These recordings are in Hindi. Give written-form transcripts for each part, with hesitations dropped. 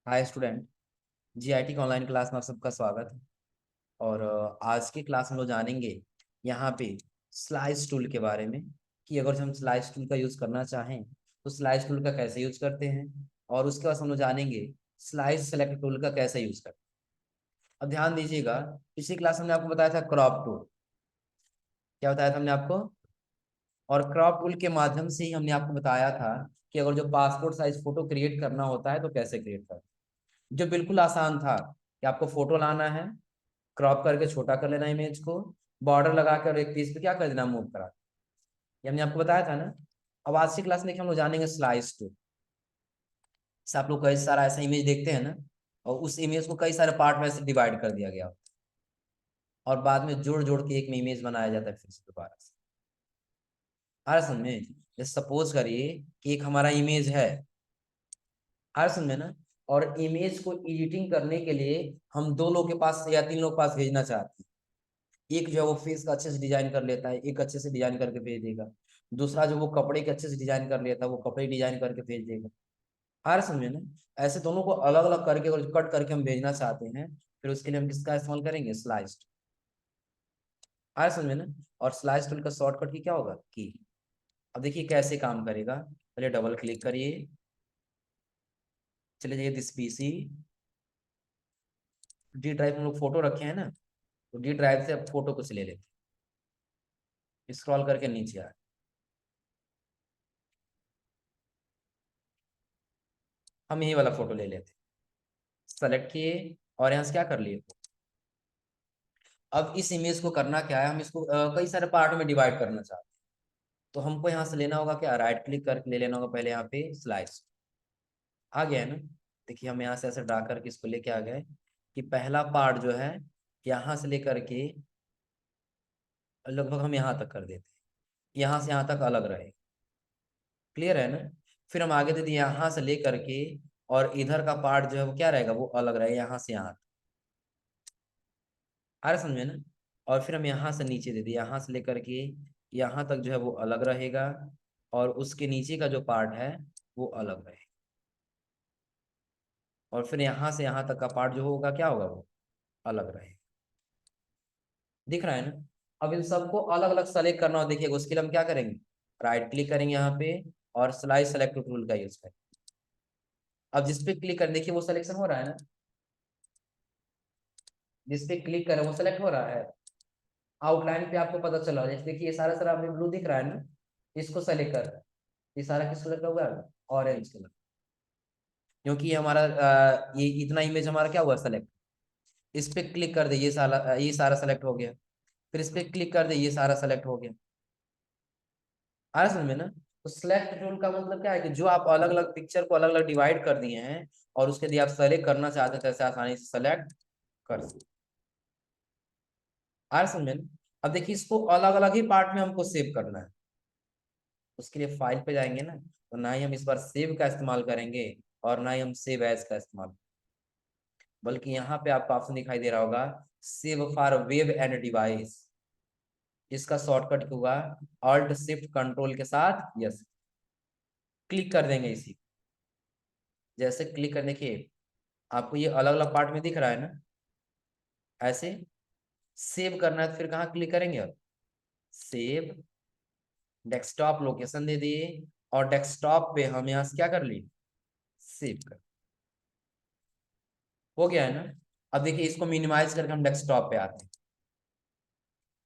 Hi student. जीआईटी की ऑनलाइन क्लास में आप सबका स्वागत है। और आज की क्लास में लोग जानेंगे यहाँ पे स्लाइस टूल के बारे में कि अगर हम स्लाइस टूल का यूज़ करना चाहें तो स्लाइस टूल का कैसे यूज़ करते हैं। और उसके बाद हम लोग जानेंगे स्लाइस सेलेक्ट टूल का कैसे यूज़ करते हैं। अब ध्यान दीजिएगा, पिछली क्लास में हमने आपको बताया था क्रॉप टूल। क्या बताया था हमने आपको? और क्रॉप टूल के माध्यम से ही हमने आपको बताया था कि अगर जो पासपोर्ट साइज फोटो क्रिएट करना होता है तो कैसे क्रिएट करते हैं। जो बिल्कुल आसान था कि आपको फोटो लाना है, क्रॉप करके छोटा कर लेना इमेज को, बॉर्डर लगा कर एक पीस पे क्या कर देना, मूव करा। ये हमने आपको बताया था ना। अब आज की क्लास में हम लोग जानेंगे स्लाइस टू। आप लोग कई सारा ऐसा इमेज देखते हैं ना, और उस इमेज को कई सारे पार्ट में से डिवाइड कर दिया गया और बाद में जोड़ जोड़ के एक में इमेज बनाया जाता है फिर से दोबारा से। आ रहा समझ में? जैसे सपोज करिए कि एक हमारा इमेज है, आ रहा समझ में ना। और इमेज को एडिटिंग करने के लिए हम दो लोग के पास या तीन लोग के पास भेजना चाहते हैं। एक जो है वो फेस का अच्छे से डिजाइन कर लेता है, एक अच्छे से डिजाइन करके भेज देगा। दूसरा जो वो कपड़े के अच्छे से डिजाइन कर लेता है, वो कपड़े डिजाइन करके भेज देगा। आ रहा समझे ना? ऐसे दोनों को अलग अलग करके और कट करके हम भेजना चाहते हैं, फिर उसके लिए हम किसका इस्तेमाल करेंगे? स्लाइस्ड। आ रहा समझे ना? और स्लाइस टूल का शॉर्टकट की क्या होगा? की। अब देखिए कैसे काम करेगा। पहले डबल क्लिक करिए, चले जाइए दिस पीसी। डी ड्राइव में लोग फोटो रखे हैं ना, तो डी ड्राइव से अब फोटो कुछ ले लेते हैं, स्क्रॉल करके नीचे आए, हम यही वाला फोटो ले लेते हैं, सेलेक्ट किए और यहाँ से क्या कर लिए। अब इस इमेज को करना क्या है, हम इसको कई सारे पार्ट में डिवाइड करना चाहते हैं। तो हमको यहाँ से लेना होगा क्या, राइट क्लिक करके ले लेना होगा पहले यहाँ पे स्लाइस। आ गया है ना? देखिए हम यहाँ से ऐसे ड्रा करके इसको लेके आ गए कि पहला पार्ट जो है यहाँ से लेकर के लगभग हम यहाँ तक कर देते हैं, यहाँ से यहाँ तक अलग रहे। क्लियर है ना? फिर हम आगे दे दिए यहाँ से लेकर के, और इधर का पार्ट जो है वो क्या रहेगा, वो अलग रहेगा यहाँ से यहाँ तक। आ रहा समझे ना? और फिर हम यहाँ से नीचे दे दिए, यहाँ से लेकर के यहाँ तक जो है वो अलग रहेगा, और उसके नीचे का जो पार्ट है वो अलग रहेगा। और फिर यहाँ से यहाँ तक का पार्ट जो होगा क्या होगा, वो अलग रहेगा। दिख रहा है ना? अब इन सबको अलग अलग सेलेक्ट करना हो, देखिए उसके लिए हम क्या करेंगे, राइट क्लिक करेंगे यहाँ पे और स्लाइस सेलेक्ट टूल का यूज करेंगे। अब जिस पे क्लिक करें देखिए वो सिलेक्शन हो रहा है ना, जिस पे क्लिक करें वो सेलेक्ट हो रहा है। आउटलाइन पे आपको पता चला, जैसे देखिए ये सारा सारा ब्लू दिख रहा है ना, इसको सेलेक्ट कर, ये सारा किस कलर का हुआ है? Orange colour. क्योंकि ये हमारा ये इतना इमेज हमारा क्या हुआ, सेलेक्ट। इस पे क्लिक कर दे, ये सारा सेलेक्ट हो गया। फिर इस पे क्लिक कर दे, ये सारा सेलेक्ट हो गया। आ रहा समझ में ना? तो सिलेक्ट टूल का मतलब क्या है कि जो आप अलग अलग पिक्चर को अलग अलग डिवाइड कर दिए हैं और उसके लिए आप सेलेक्ट करना चाहते हैं, तैसे आसानी से सेलेक्ट कर सकते। आ रहा समझ में ना? अब देखिए इसको अलग अलग ही पार्ट में हमको सेव करना है। उसके लिए फाइल पे जाएंगे ना, तो ना ही हम इस बार सेव का इस्तेमाल करेंगे और ना ही हम सेव एज का इस्तेमाल, बल्कि यहाँ पे आपको ऑप्शन दिखाई दे रहा होगा, save for web and device. इसका शॉर्टकट होगा ऑल्ट शिफ्ट कंट्रोल के साथ यस, क्लिक कर देंगे इसी। जैसे क्लिक करने के आपको ये अलग अलग पार्ट में दिख रहा है ना, ऐसे सेव करना है तो फिर कहाँ क्लिक करेंगे, अब सेव, डेस्कटॉप लोकेशन दे दिए, और डेस्कटॉप पे हम यहाँ से क्या कर लिए, सेव कर। हो गया है ना? अब देखिए इसको मिनिमाइज करके हम डेस्कटॉप पे आते हैं।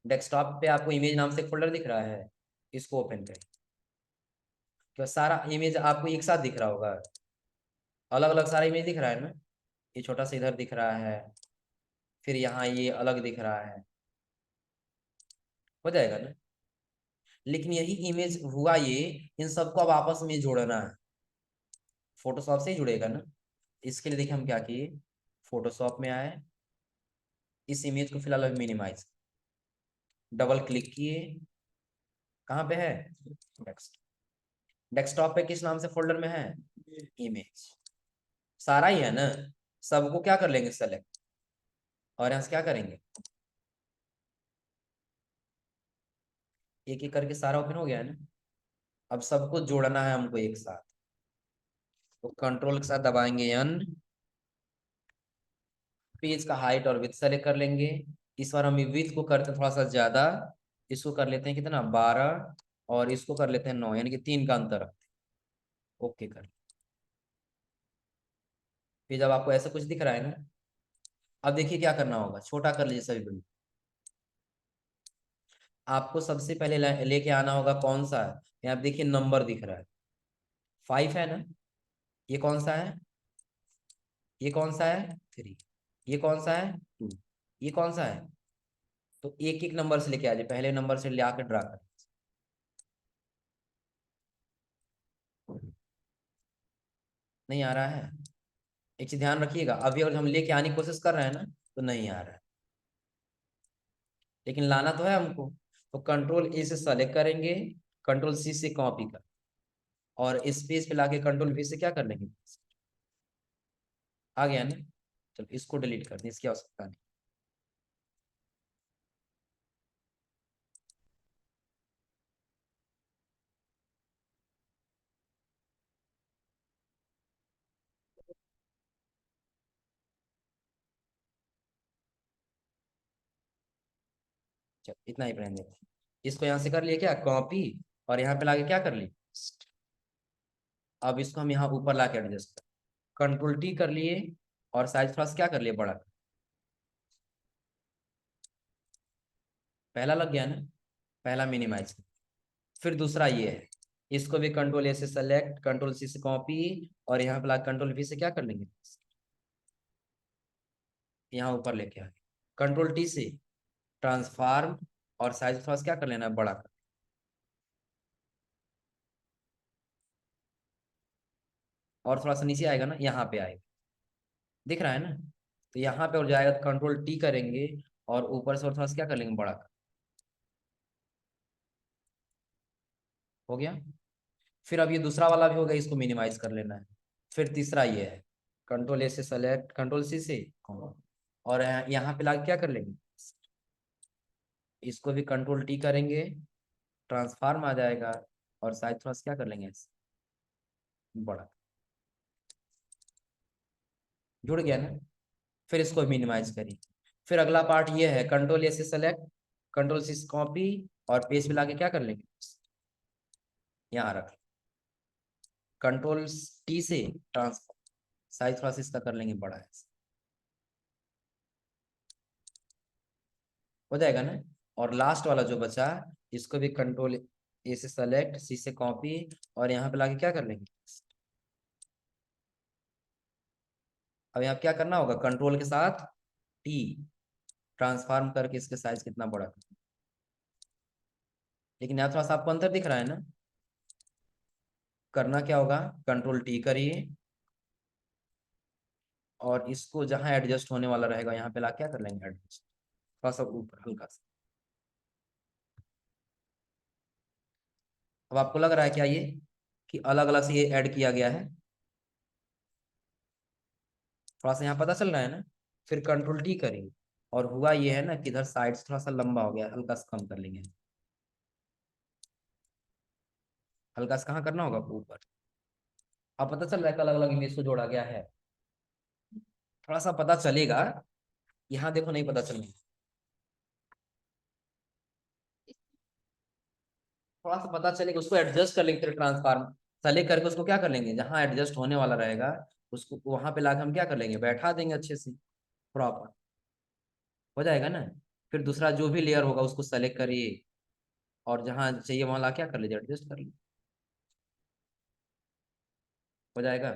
डेस्कटॉप पे आपको इमेज नाम से एक फोल्डर दिख रहा है, इसको ओपन करें, तो सारा इमेज आपको एक साथ दिख रहा होगा, अलग अलग सारा इमेज दिख रहा है ना। ये छोटा सा इधर दिख रहा है, फिर यहाँ ये अलग दिख रहा है। हो जाएगा ना? लेकिन यही इमेज हुआ ये, इन सबको अब आपस में जोड़ना है। फोटोशॉप से ही जुड़ेगा ना। इसके लिए देखिए हम क्या किए, फोटोशॉप में आए, इस इमेज को फिलहाल अभी मिनिमाइज, डबल क्लिक किए, कहाँ पे है, डेस्कटॉप पे किस नाम से फोल्डर में है, इमेज। सारा ही है ना, सबको क्या कर लेंगे, सेलेक्ट, और यहाँ से क्या करेंगे, एक एक करके सारा ओपन हो गया है ना। अब सबको जोड़ना है हमको एक साथ, तो कंट्रोल के साथ दबाएंगे एन, पेज का हाइट और विड्थ सेलेक्ट कर लेंगे। इस बार हम विड्थ को करते हैं थोड़ा सा ज्यादा, इसको कर लेते हैं कितना 12, और इसको कर लेते हैं 9, यानी कि 3 का अंतर रखते हैं। ओके कर। फिर जब आपको ऐसा कुछ दिख रहा है ना, अब देखिए क्या करना होगा, छोटा कर लीजिए सभी बिंदु। आपको सबसे पहले लेके आना होगा कौन सा है, यहाँ देखिए नंबर दिख रहा है 5 है ना, ये कौन सा है, ये कौन सा है 3, ये कौन सा है 2, ये कौन सा है। तो एक एक नंबर से लेके आ जाए, पहले नंबर से ले आकर ड्रा कर। नहीं आ रहा है, एक चीज ध्यान रखिएगा, अभी अगर हम लेके आने की कोशिश कर रहे हैं ना तो नहीं आ रहा है, लेकिन लाना तो है हमको। तो कंट्रोल ए से सेलेक्ट करेंगे, कंट्रोल सी से कॉपी कर, और स्पेस पे लाके कंट्रोल वी से क्या कर लेंगे, आ गया ना। चलो इसको डिलीट कर दें, इसकी आवश्यकता नहीं। चलो इतना ही रहने देते हैं। इसको यहाँ से कर लिए क्या कॉपी, और यहाँ पे लाके क्या कर लिए। अब इसको हम यहाँ ऊपर लाके एडजस्ट कर, कंट्रोल टी कर लिए, और साइज थोड़ा सा क्या कर लिए बड़ा। पहला लग गया ना, पहला मिनिमाइज। फिर दूसरा ये है, इसको भी कंट्रोल ए से सेलेक्ट, कंट्रोल सी से कॉपी, और यहाँ पे ला कंट्रोल वी से क्या कर लेंगे, यहाँ ऊपर लेके आए, कंट्रोल टी से ट्रांसफार्म, और साइज थोड़ा सा क्या कर लेना है बड़ा कर, और थोड़ा सा नीचे आएगा ना, यहाँ पे आएगा, दिख रहा है ना। तो यहाँ पे और जाएगा तो कंट्रोल टी करेंगे, और ऊपर से और थोड़ा सा क्या कर लेंगे बड़ा कर, हो गया। फिर अब ये दूसरा वाला भी हो गया, इसको मिनिमाइज कर लेना है। फिर तीसरा ये है, कंट्रोल ए से सेलेक्ट, कंट्रोल सी से, और यहाँ पे लाके क्या कर लेंगे, इसको भी कंट्रोल टी करेंगे, ट्रांसफार्म आ जाएगा, और साइज थोड़ा सा क्या कर लेंगे बड़ा, जुड़ गया ना। फिर इसको मिनिमाइज करिए। फिर अगला पार्ट ये है, कंट्रोल ए से सेलेक्ट, कंट्रोल सी से कॉपी, और पेज पे लाके क्या कर लेंगे, यहाँ रख, कंट्रोल टी से ट्रांसफर, साइज थोड़ा सा इसका कर लेंगे बड़ा है, हो जाएगा ना। और लास्ट वाला जो बचा, इसको भी कंट्रोल ए से सेलेक्ट, सी से कॉपी, और यहाँ पे लाके क्या कर लेंगे। अब यहाँ क्या करना होगा, कंट्रोल के साथ टी, ट्रांसफॉर्म करके इसके साइज कितना बड़ा कर, लेकिन यहाँ थोड़ा सा आपको अंतर दिख रहा है ना। करना क्या होगा, कंट्रोल टी करिए, और इसको जहां एडजस्ट होने वाला रहेगा यहाँ पे ला क्या कर लेंगे एडजस्ट, थोड़ा सा ऊपर हल्का सा। अब आपको लग रहा है क्या ये, कि अलग अलग से ये ऐड किया गया है, थोड़ा सा यहाँ पता चल रहा है ना। फिर कंट्रोल टी करेंगे, और हुआ ये है ना कि इधर साइड थोड़ा सा लंबा हो गया, हल्का सा कम कर लेंगे, हल्का सा कहाँ करना होगा ऊपर। अब पता चल रहा है कि अलग अलग इमेज को जोड़ा गया है, थोड़ा सा पता चलेगा, यहाँ देखो नहीं पता चलेगा, थोड़ा सा पता चलेगा, उसको एडजस्ट कर लेंगे, फिर ट्रांसफार्म सेलेक्ट करके उसको क्या कर लेंगे, जहां एडजस्ट होने वाला रहेगा उसको वहां पे लाके हम क्या कर लेंगे, बैठा देंगे अच्छे से प्रॉपर, हो जाएगा ना। फिर दूसरा जो भी लेयर होगा उसको सेलेक्ट करिए, और जहां चाहिए वहां ला क्या कर लीजिए, एडजस्ट कर लीजिए, हो जाएगा।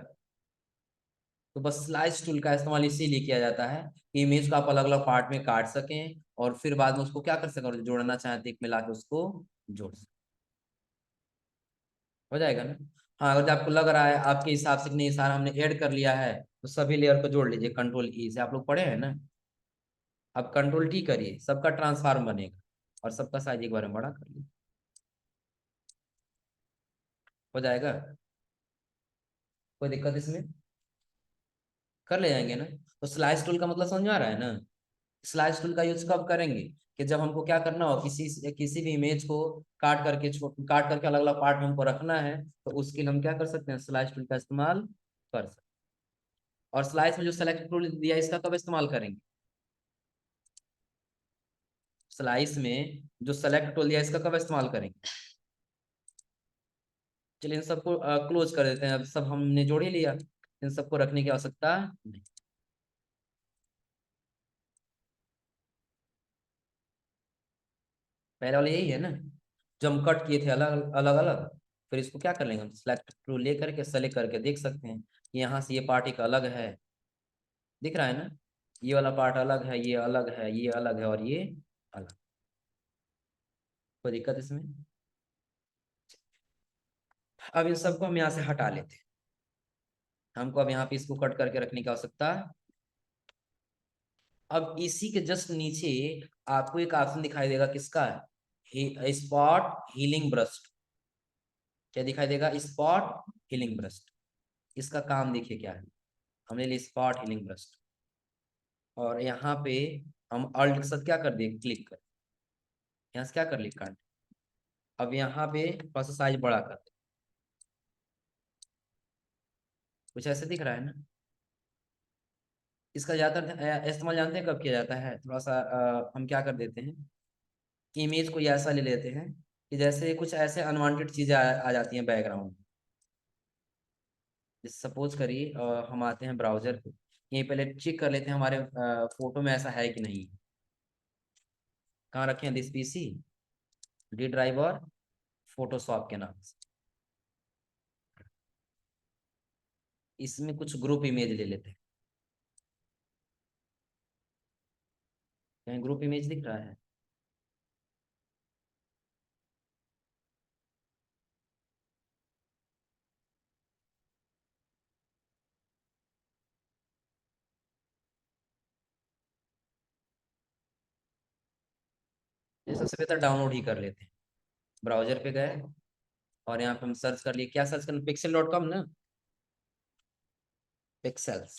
तो बस स्लाइस टूल का इस्तेमाल इसीलिए किया जाता है कि इमेज को आप अलग अलग पार्ट में काट सकें, और फिर बाद में उसको क्या कर सकें, और जोड़ना चाहें तो एक मिला के उसको जोड़ सकें, हो जाएगा ना। हाँ अगर आपको लग रहा है आपके हिसाब से कि नहीं सारा हमने ऐड कर लिया है, तो सभी लेयर को जोड़ लीजिए कंट्रोल ई से, आप लोग पढ़े हैं ना। अब कंट्रोल टी करिए, सबका ट्रांसफार्म बनेगा, और सबका साइज एक बार में बड़ा कर लीजिए, हो जाएगा। कोई दिक्कत इसमें, कर ले जाएंगे ना। तो स्लाइस टूल का मतलब समझ में आ रहा है ना। स्लाइस टूल का यूज कब करेंगे, कि जब हमको क्या करना हो, किसी किसी भी इमेज को काट करके अलग अलग पार्ट में हमको रखना है, तो उसके लिए हम क्या कर सकते हैं, स्लाइस टूल का इस्तेमाल कर सकते हैं। और स्लाइस में जो सेलेक्ट टूल दिया है इसका कब इस्तेमाल करेंगे? स्लाइस में जो सेलेक्ट टूल दिया है इसका कब इस्तेमाल करेंगे? चलिए इन सबको क्लोज कर देते हैं, अब सब हमने जोड़ ही लिया, इन सबको रखने की आवश्यकता नहीं। पहले वाला यही है ना, जो हम कट किए थे अलग अलग अलग, फिर इसको क्या कर लेंगे हम, सिलेक्ट टूल ले करके सेलेक्ट करके देख सकते हैं कि यहाँ से ये पार्ट एक अलग है, दिख रहा है ना, ये वाला पार्ट अलग है, ये अलग है, ये अलग है, और ये अलग। कोई दिक्कत इसमें? अब इन सबको हम यहाँ से हटा लेते हैं, हमको अब यहाँ पे इसको कट करके रखने की आवश्यकता। अब इसी के जस्ट नीचे आपको एक ऑप्शन दिखाई देगा, किसका? Spot healing brush. क्या दिखाई देगा? Spot healing brush. इसका काम देखिए क्या है, हमने लिया स्पॉट हीलिंग ब्रश, और यहाँ पे हम अल्ट के साथ क्या कर दिए, क्लिक कर, यहाँ से क्या कर लिया, काट। अब यहाँ पे थोड़ा सा साइज बड़ा कर दे, कुछ ऐसे दिख रहा है ना। इसका ज्यादातर इस्तेमाल जानते हैं कब किया जाता है? थोड़ा सा हम क्या कर देते हैं कि इमेज को ये ऐसा ले लेते हैं कि जैसे कुछ ऐसे अनवांटेड चीजें आ जाती हैं बैकग्राउंड। जैसे सपोज करिए हम आते हैं ब्राउजर पे, यहीं पहले चेक कर लेते हैं हमारे फोटो में ऐसा है कि नहीं। कहाँ रखे हैं? दिस पीसी, डी ड्राइव और फोटोशॉप के नाम से। इसमें कुछ ग्रुप इमेज ले लेते हैं, कहीं ग्रुप इमेज दिख रहा है? ये सबसे बेहतर डाउनलोड ही कर लेते हैं। ब्राउजर पे गए और यहाँ पे हम सर्च कर लिए, क्या सर्च करना, pixel.com ना, पिक्सेल्स।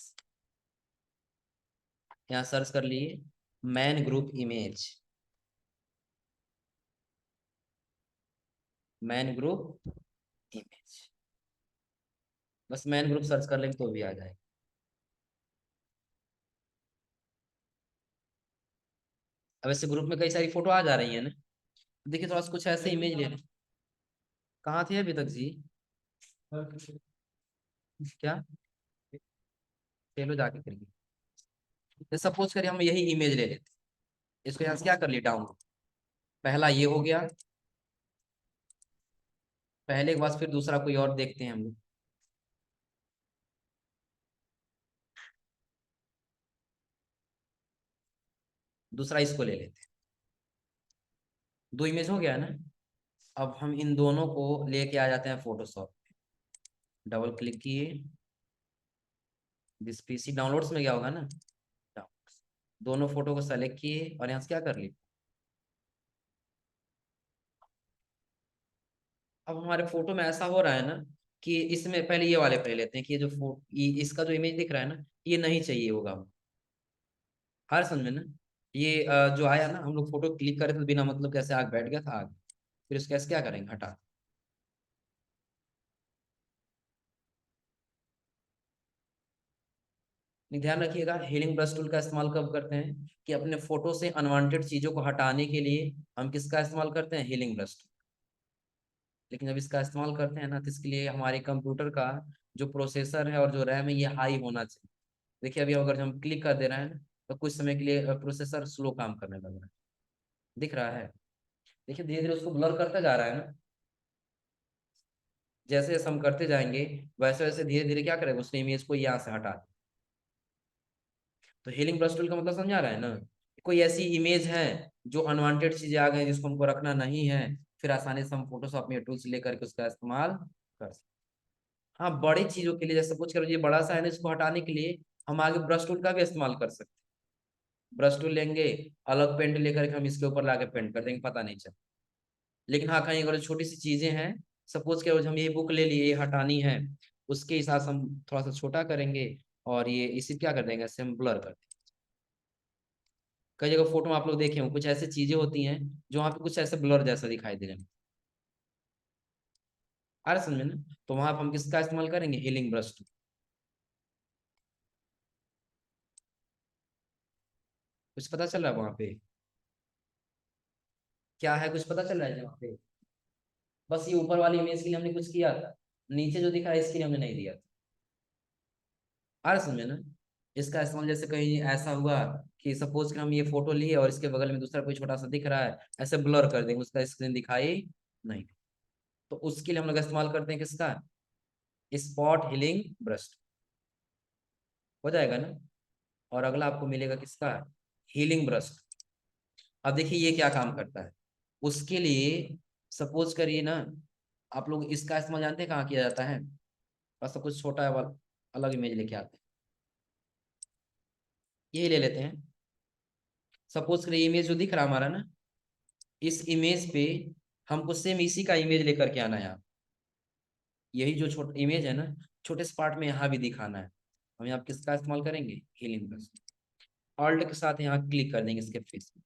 यहाँ सर्च कर लिए man group image, man group image, बस मैन ग्रुप सर्च कर लेंगे तो भी आ जाएगा। अब ऐसे ग्रुप में कई सारी फोटो आ जा रही है ना, देखिए थोड़ा सा कुछ ऐसे इमेज ले लें। कहाँ थे अभी तक जी? क्या? चलो जाके करिए। सपोज करिए हम यही इमेज ले लेते हैं, इसको यहाँ से क्या कर लिया, डाउनलोड। पहला ये हो गया, पहले के बाद फिर दूसरा कोई और देखते हैं हम लोग। दूसरा इसको ले लेते हैं, दो इमेज हो गया है ना। अब हम इन दोनों को लेके आ जाते हैं फोटोशॉप, डबल क्लिक किए, दिस पीसी डाउनलोड्स में गया होगा ना, Downloads। दोनों फोटो को सेलेक्ट किए और यहाँ से क्या कर लिए, अब हमारे फोटो में ऐसा हो रहा है ना कि इसमें पहले ये वाले पहले लेते हैं कि ये जो इसका जो इमेज दिख रहा है ना, ये नहीं चाहिए होगा। हर समझ में ना, ये जो आया ना, हम लोग फोटो क्लिक करे तो बिना मतलब कैसे आग बैठ गया था आग, फिर उसको कैसे क्या करेंगे, हटा। नहीं, ध्यान रखिएगा, हीलिंग ब्रश टूल का इस्तेमाल कब करते हैं कि अपने फोटो से अनवांटेड चीजों को हटाने के लिए हम किसका इस्तेमाल करते हैं, हीलिंग ब्रश टूल। लेकिन जब इसका इस्तेमाल करते हैं ना तो इसके लिए हमारे कंप्यूटर का जो प्रोसेसर है और जो रैम है ये हाई होना चाहिए। देखिए अभी अगर हम क्लिक कर दे रहे हैं ना, तो कुछ समय के लिए प्रोसेसर स्लो काम करने लग रहा है, दिख रहा है। देखिए धीरे धीरे उसको ब्लर करता जा रहा है ना, जैसे जैसे हम करते जाएंगे वैसे वैसे धीरे धीरे क्या करेगा, उसने इमेज को यहाँ से हटा। तो हीलिंग ब्रश टूल का मतलब समझा रहा है ना, कोई ऐसी इमेज है जो अनवांटेड चीजें आ गई जिसको हमको रखना नहीं है, फिर आसानी से हम फोटोशॉप में टूल्स लेकर के उसका इस्तेमाल कर सकते। हाँ, बड़ी चीजों के लिए जैसे कुछ करो, ये बड़ा सा है ना, इसको हटाने के लिए हम आगे ब्रश टूल का भी इस्तेमाल कर सकते हैं। ब्रश टूल लेंगे, अलग पेंट लेकर के हम इसके ऊपर लाके पेंट कर देंगे, पता नहीं चल। लेकिन हाँ, कहीं अगर छोटी सी चीजें हैं, सपोज के हम ये बुक ले लिए, ये हटानी है, उसके हिसाब से हम थोड़ा सा छोटा करेंगे और ये इसी क्या कर देंगे, ऐसे हम ब्लर कर देंगे। कई जगह फोटो में आप लोग देखे हो, कुछ ऐसी चीजें होती हैं जो वहाँ पे कुछ ऐसे ब्लर जैसा दिखाई दे रहे हैं, आ रहा समझ में ना। तो वहां पर हम किसका इस्तेमाल करेंगे, हीलिंग ब्रश टूल। कुछ पता चल रहा है वहां पे क्या है, कुछ पता चल रहा है वहां पे? बस ये ऊपर वाली इमेज के लिए हमने कुछ किया था, नीचे जो दिखा है इसके लिए हमने नहीं दिया था। आ रहा समझे ना? इसका इस्तेमाल जैसे कहीं ऐसा हुआ कि सपोज कि हम ये फोटो लिए और इसके बगल में दूसरा कोई छोटा सा दिख रहा है, ऐसे ब्लर कर देंगे, उसका स्क्रीन दिखाई नहीं। तो उसके लिए हम लोग इस्तेमाल करते हैं किसका? Spot healing brush. हो जाएगा ना? और अगला आपको मिलेगा किसका? Healing brush. अब देखिए ये क्या काम करता है उसके लिए। सपोज करिए ना, आप लोग इसका इस्तेमाल जानते हैं कहाँ किया जाता है? बस तो कुछ छोटा है वाला अलग इमेज लेके आते हैं, यही ले लेते हैं। सपोज करिए इमेज जो दिख रहा है हमारा ना, इस इमेज पे हमको सेम इसी का इमेज लेकर के आना है यहाँ। यही जो छोटा इमेज है ना, छोटे से पार्ट में यहाँ भी दिखाना है। हम यहाँ किसका इस्तेमाल करेंगे? Healing brush. ऑल्ट के साथ यहाँ क्लिक कर देंगे इसके फेस में।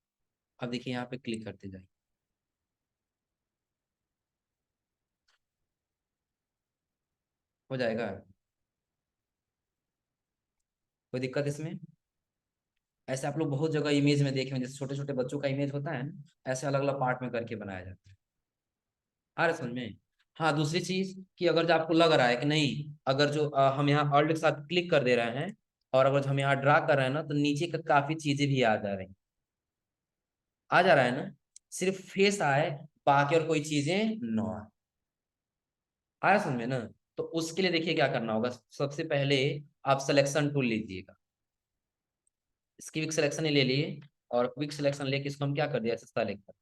अब देखिए यहाँ पे क्लिक करते जाइए, हो जाएगा। कोई दिक्कत इसमें? ऐसे आप लोग बहुत जगह इमेज में देखे होंगे, जैसे छोटे छोटे बच्चों का इमेज होता है ना, ऐसे अलग अलग पार्ट में करके बनाया जाता है। आ रहा समझ में? हाँ, दूसरी चीज कि अगर जो आपको लग रहा है कि नहीं, अगर जो हम यहाँ ऑल्ट के साथ क्लिक कर दे रहे हैं और अगर हम यहाँ ड्रा कर रहे हैं ना, तो नीचे का काफी चीजें भी आ जा रही। आ जा रहा है ना? सिर्फ फेस आए, बाकी और कोई चीजें न आए। आ रहा समझ में ना? तो उसके लिए देखिए क्या करना होगा। सबसे पहले आप सिलेक्शन टूल लीजिएगा, इसकी क्विक सिलेक्शन ही ले लिए। और क्विक सिलेक्शन लेके इसको हम क्या कर दिया, सेलेक्ट कर,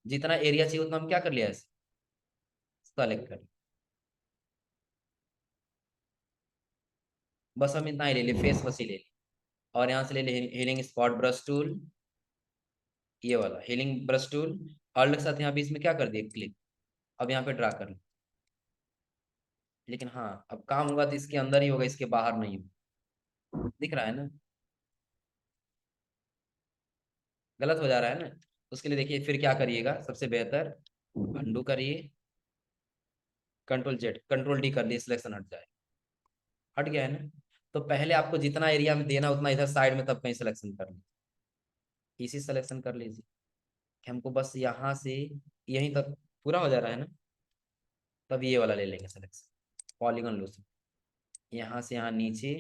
जितना एरिया चाहिए उतना हम क्या कर लिया, सेलेक्ट कर। बस हम इतना ही ले लिए, फेस बस ही ले लिए। और यहाँ से ले लिए हीलिंग स्पॉट ब्रश टूल, ये वाला हीलिंग ब्रश टूल। ऑल्ट के साथ यहाँ पे इसमें क्या कर दिए, क्लिक। अब यहाँ पे ड्रा कर लो। लेकिन हाँ, अब काम होगा तो इसके अंदर ही होगा, इसके बाहर नहीं होगा। दिख रहा है ना? गलत हो जा रहा है ना? उसके लिए देखिए फिर क्या करिएगा, सबसे बेहतर अंडू करिए, कंट्रोल जेड कंट्रोल डी कर लिए, सिलेक्शन हट जाए। हट गया है ना? तो पहले आपको जितना एरिया में देना उतना इधर साइड में तब कहीं सिलेक्शन कर लीजिए, इसी सिलेक्शन कर लीजिए कि हमको बस यहाँ से यहीं तक पूरा हो जा रहा है ना। तब ये वाला ले लेंगे सिलेक्शन, पॉलीगन लो। यहाँ से यहाँ नीचे,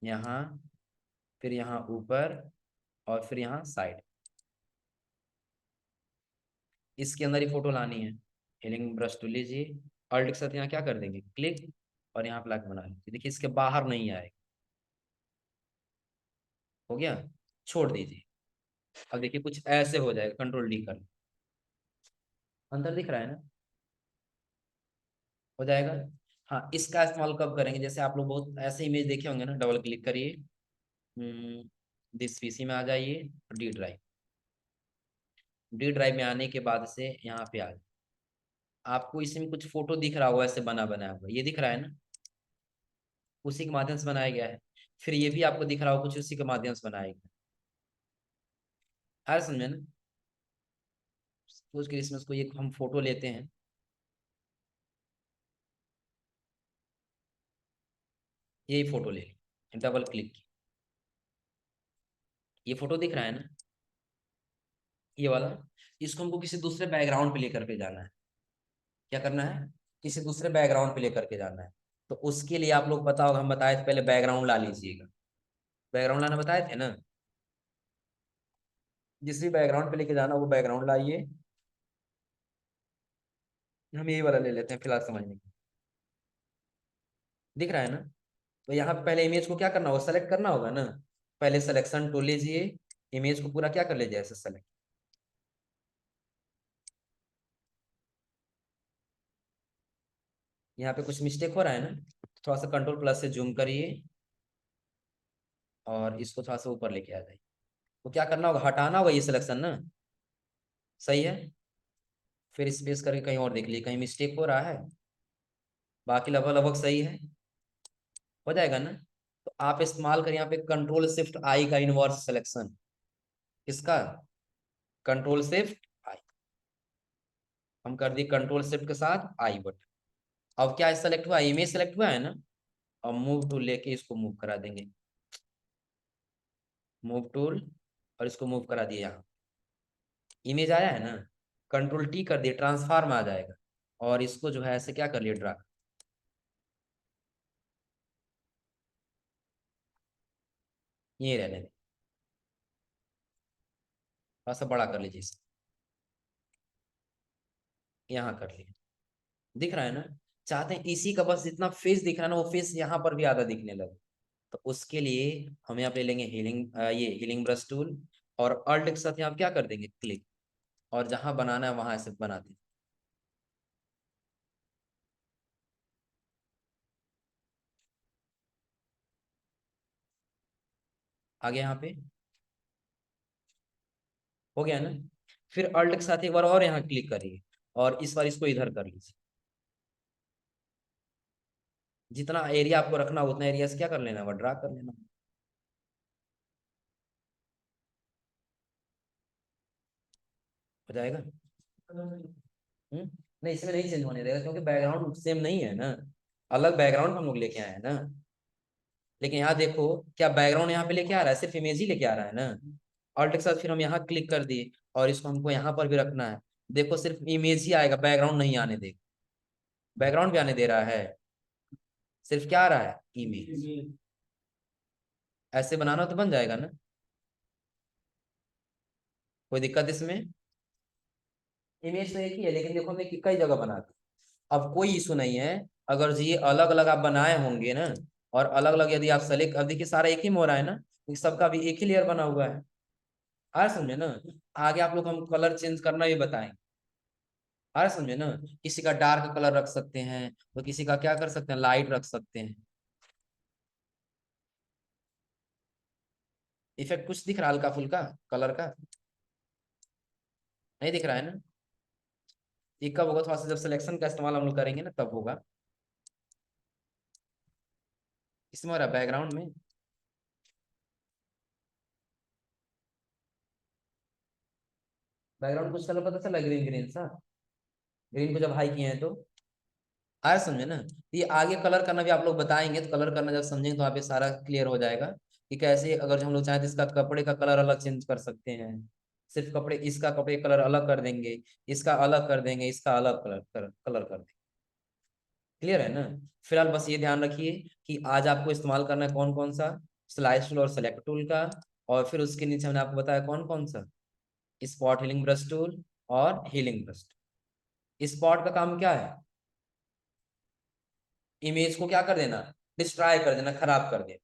यहाँ, फिर यहाँ ऊपर, और फिर यहाँ साइड। इसके अंदर ही फोटो लानी है। हीलिंग ब्रश टूल लीजिए, ऑल्ट के साथ यहाँ क्या कर देंगे, क्लिक। और यहाँ प्लग बना लीजिए, देखिए इसके बाहर नहीं आएगा। हो गया? छोड़ दीजिए। अब देखिए कुछ ऐसे हो जाएगा, कंट्रोल डी कर, अंदर दिख रहा है ना? हो जाएगा। हाँ, इसका इस्तेमाल कब करेंगे, जैसे आप लोग बहुत ऐसे इमेज देखे होंगे ना, डबल क्लिक करिए, दिस पीसी में आ जाइए, डी ड्राइव। डी ड्राइव में आने के बाद से यहाँ पे आ जाए। आपको इसमें कुछ फोटो दिख रहा होगा, ऐसे बना बनाया हुआ, ये दिख रहा है ना? उसी के माध्यम से बनाया गया है। फिर ये भी आपको दिख रहा होगा कुछ उसी के माध्यम से बनाया गया। आ रहा समझे ना? सपोज कि इसमें इसको एक हम फोटो लेते हैं, यही फोटो ले ली, डबल क्लिक की, ये फोटो दिख रहा है ना, ये वाला। इसको हमको किसी दूसरे बैकग्राउंड पे लेकर के जाना है। क्या करना है? किसी दूसरे बैकग्राउंड पे लेकर के जाना है। तो उसके लिए आप लोग पता होगा, हम बताए थे पहले बैकग्राउंड ला लीजिएगा। बैकग्राउंड लाना बताए थे ना? जिस भी बैकग्राउंड पे लेके जाना वो बैकग्राउंड लाइए। हम यही वाला ले लेते हैं फिलहाल समझने के। दिख रहा है ना? तो यहाँ पे पहले इमेज को क्या करना होगा, सेलेक्ट करना होगा ना। पहले सिलेक्शन टूल लीजिए, इमेज को पूरा क्या कर लीजिए, ऐसे सेलेक्ट। यहाँ पे कुछ मिस्टेक हो रहा है ना, थोड़ा सा कंट्रोल प्लस से जूम करिए और इसको थोड़ा सा ऊपर लेके आ जाइए। तो क्या करना होगा, हटाना होगा ये सिलेक्शन ना। सही है? फिर स्पेस करके कहीं और देख लीजिए, कहीं मिस्टेक हो रहा है। बाकी लगभग लगभग सही है। हो जाएगा ना? तो आप इस्तेमाल करें यहाँ पे कंट्रोल शिफ्ट आई का इनवर्स सिलेक्शन। इसका कंट्रोल शिफ्ट आई, हम कर दिए कंट्रोल शिफ्ट के साथ आई बटन। अब क्या सेलेक्ट हुआ, इमेज सेलेक्ट हुआ है ना। अब मूव टूल लेके इसको मूव करा देंगे। मूव टूल, और इसको मूव करा दिया यहाँ। इमेज आया है ना, कंट्रोल टी कर दिया, ट्रांसफॉर्म आ जाएगा। और इसको जो है ऐसे क्या कर लिया, ड्रा। ये रहने दें, थोड़ा सा बड़ा कर लीजिए इसे। यहाँ कर लिया, दिख रहा है ना। चाहते हैं इसी का बस जितना फेस दिख रहा है ना, वो फेस यहाँ पर भी आधा दिखने लगे। तो उसके लिए हम यहाँ पे लेंगे हीलिंग, ये हीलिंग ब्रश टूल, और अल्ट के साथ यहाँ क्या कर देंगे, क्लिक। और जहां बनाना है वहां ऐसे बनाते हैं। आगे यहाँ पे हो गया ना। फिर अल्ट के साथ एक बार और यहाँ क्लिक करिए, और इस बार इसको इधर कर लीजिए। जितना एरिया आपको रखना हो उतना एरिया से क्या कर लेना, वो ड्रा कर लेना। हो जाएगा। नहीं, इसमें नहीं चेंज होने देगा, क्योंकि बैकग्राउंड सेम नहीं है ना। अलग बैकग्राउंड हम लोग लेके आए हैं ना। लेकिन यहाँ देखो, क्या बैकग्राउंड यहाँ पे लेके आ रहा है, सिर्फ इमेज ही लेके आ रहा है ना। ऑल्ट के साथ फिर हम यहाँ क्लिक कर दिए, और इसको हमको यहाँ पर भी रखना है। देखो सिर्फ इमेज ही आएगा, बैकग्राउंड नहीं आने देगा। बैकग्राउंड भी आने दे रहा है, सिर्फ क्या आ रहा है, इमेज। ऐसे बनाना तो बन जाएगा ना, कोई दिक्कत इसमें। इमेज तो एक ही है, लेकिन देखो हमने कई जगह बना दी। अब कोई इशू नहीं है। अगर ये अलग अलग आप बनाए होंगे ना, और अलग अलग यदि आप सेलेक्ट, अब देखिए सारा एक ही में हो रहा है ना, तो सबका भी एक ही लेयर बना हुआ है। आ रहा समझे ना। आगे आप लोग हम कलर चेंज करना भी बताएंगे। आ रहा समझे ना। किसी का डार्क कलर रख सकते हैं, तो किसी का क्या कर सकते हैं, लाइट रख सकते हैं। इफेक्ट कुछ दिख रहा है हल्का फुल्का कलर का, नहीं दिख रहा है ना। ये कब होगा, थोड़ा सा जब सिलेक्शन का इस्तेमाल हम लोग करेंगे ना तब होगा। इसमें हो रहा है बैकग्राउंड में। बैकग्राउंड कुछ कलर पता चला, ग्रीन ग्रीन सा। ग्रीन को जब हाई किए हैं तो आ रहा समझे ना। तो ये आगे कलर करना भी आप लोग बताएंगे, तो कलर करना जब समझेंगे तो वहाँ पे सारा क्लियर हो जाएगा कि कैसे, अगर हम लोग चाहें तो इसका कपड़े का कलर अलग चेंज कर सकते हैं। सिर्फ कपड़े, इसका कपड़े कलर अलग कर देंगे, इसका अलग कर देंगे, इसका अलग कलर कर देंगे। क्लियर है ना। फिलहाल बस ये ध्यान रखिए कि आज आपको इस्तेमाल करना है कौन कौन सा, स्लाइस टूल और सेलेक्ट टूल का। और फिर उसके नीचे हमने आपको बताया कौन कौन सा, स्पॉट हीलिंग ब्रश टूल और हीलिंग ब्रश। स्पॉट का काम क्या है, इमेज को क्या कर देना, डिस्ट्रॉय कर देना, खराब कर देना।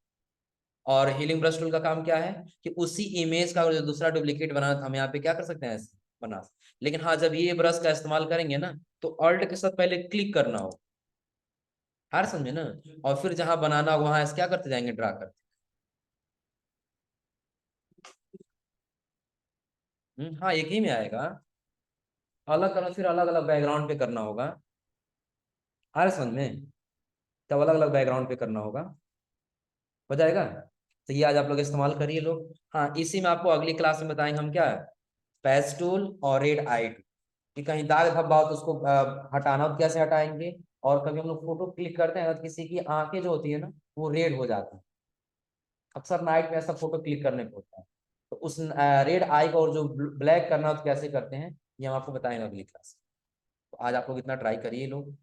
और हीलिंग ब्रश टूल का काम क्या है, कि उसी इमेज का जो दूसरा डुप्लीकेट बना था हम यहाँ पे क्या कर सकते हैं, ऐसे बना सकते। लेकिन हाँ, जब ये ब्रश का इस्तेमाल करेंगे ना, तो ऑल्ट के साथ पहले क्लिक करना हो। हर समझे ना। और फिर जहां बनाना हो वहां ऐसे क्या करते जाएंगे, ड्रा करते। हाँ, एक ही में आएगा। अलग करना, फिर अलग अलग बैकग्राउंड पे करना होगा। हर समझ में, तब अलग अलग बैकग्राउंड पे करना होगा। हो जाएगा। तो ये आज आप लोग इस्तेमाल करिए लोग। हाँ, इसी में आपको अगली क्लास में बताएंगे हम क्या है, पैच टूल और रेड आई टूल। कि कहीं दाग धब्बा हो तो उसको हटाना हो तो कैसे हटाएंगे। और कभी हम लोग फोटो क्लिक करते हैं, अगर किसी की आंखें जो होती है ना वो रेड हो जाती है, अक्सर नाइट में ऐसा फोटो क्लिक करने को होता है। तो उस रेड आई को और जो ब्लैक करना हो तो कैसे करते हैं, ये हम आपको बताएंगे अगली क्लास। तो आज आप लोग इतना ट्राई करिए लोग।